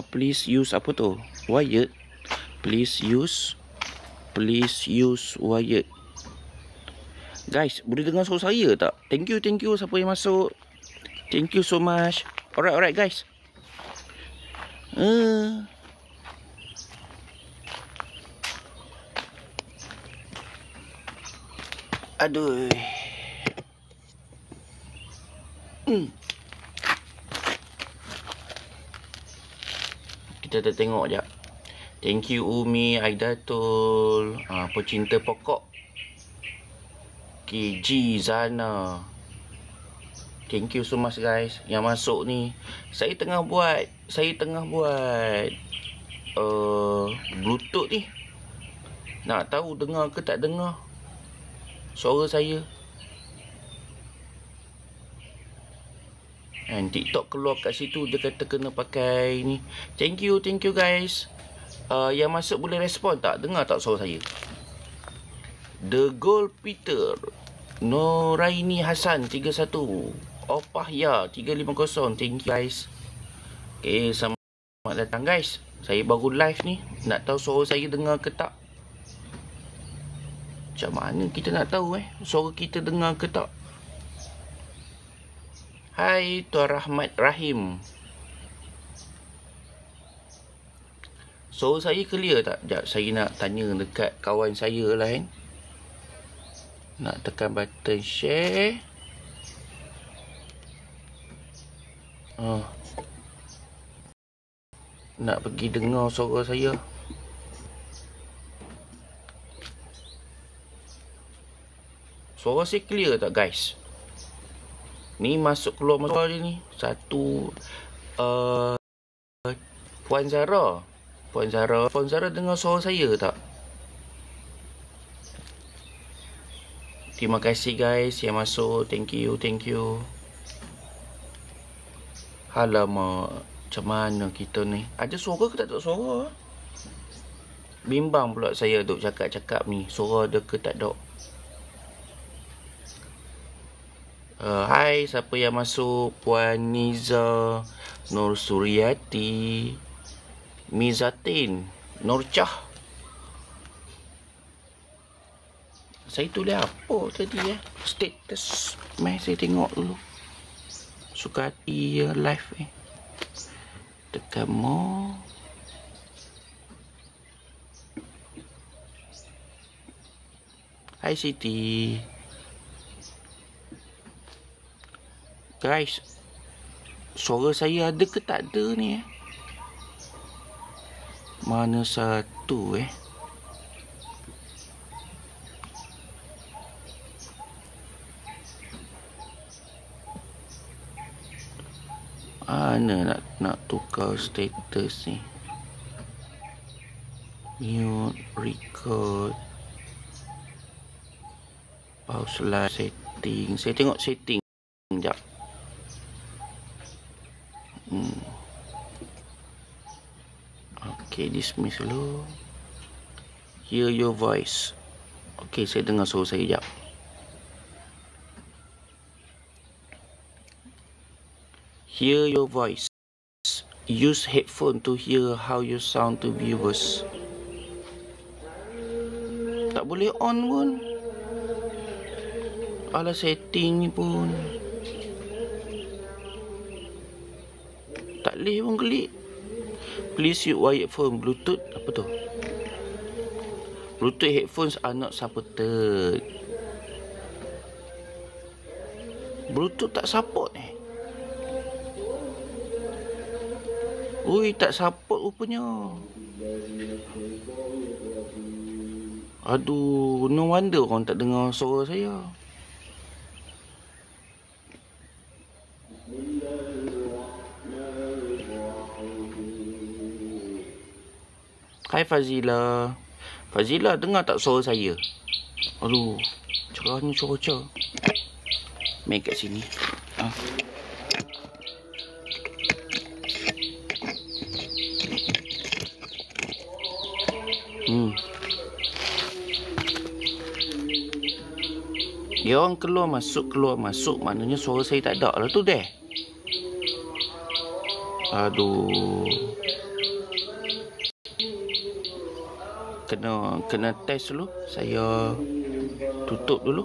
Please use apa tu? Wired. Please use wired. Guys, boleh dengar suara saya tak? Thank you siapa yang masuk. Thank you so much. Alright guys. Aduh. Kita tengok jap. Thank you Umi, Aidatul, pecinta pokok. KG Zana. Thank you so much guys yang masuk ni. Saya tengah buat Bluetooth ni. Nak tahu dengar ke tak dengar suara saya. And TikTok keluar kat situ, dia kata kena pakai ni. Thank you guys. Yang masuk boleh respon tak? Dengar tak suara saya? The Gold Peter, Noraini Hassan 31, Opah Ya 350. Thank you guys. Okay, selamat datang guys. Saya baru live ni. Nak tahu suara saya dengar ke tak? Macam mana kita nak tahu suara kita dengar ke tak? Hai Tuan Rahmat Rahim. Suara saya clear tak? Sekejap, saya nak tanya dekat kawan saya lah Nak tekan button share. Nak pergi dengar suara saya. Suara saya clear tak guys? Ni masuk keluar dia ni. Satu Puan Zara dengar suara saya tak? Terima kasih guys yang masuk. Thank you. Alamak, macam mana kita ni? Ada suara ke tak ada suara? Bimbang pula saya duk cakap-cakap ni. Suara ada ke tak ada? Hai, siapa yang masuk? Puan Niza, Nur Suryati, Mizatin, Nurcah. Saya tulis apa tadi status. Mari saya tengok dulu. Suka hati live Tekan more. Hai Siti. Guys, suara saya ada ke tak ada ni Mana satu Mana nak tukar status ni. Mute, record, pause live, setting. Saya tengok setting sekejap. Okay, dismiss dulu. Hear your voice. Okay, saya dengar suara saya sekejap. Hear your voice. Use headphone to hear how you sound to viewers. Tak boleh on pun. Alah, setting ni pun tak boleh pun klik. Please use wired phone. Bluetooth apa tu? Bluetooth headphones are not supported. Bluetooth tak support Ui, tak support rupanya. Aduh, no wonder orang tak dengar suara saya. Hai Fazila. Fazila, dengar tak suara saya? Aduh, cerahnya cuaca. Main kat sini. Dia orang keluar masuk, maknanya suara saya tak ada lah tu deh. Aduh. Kena test dulu. Saya tutup dulu.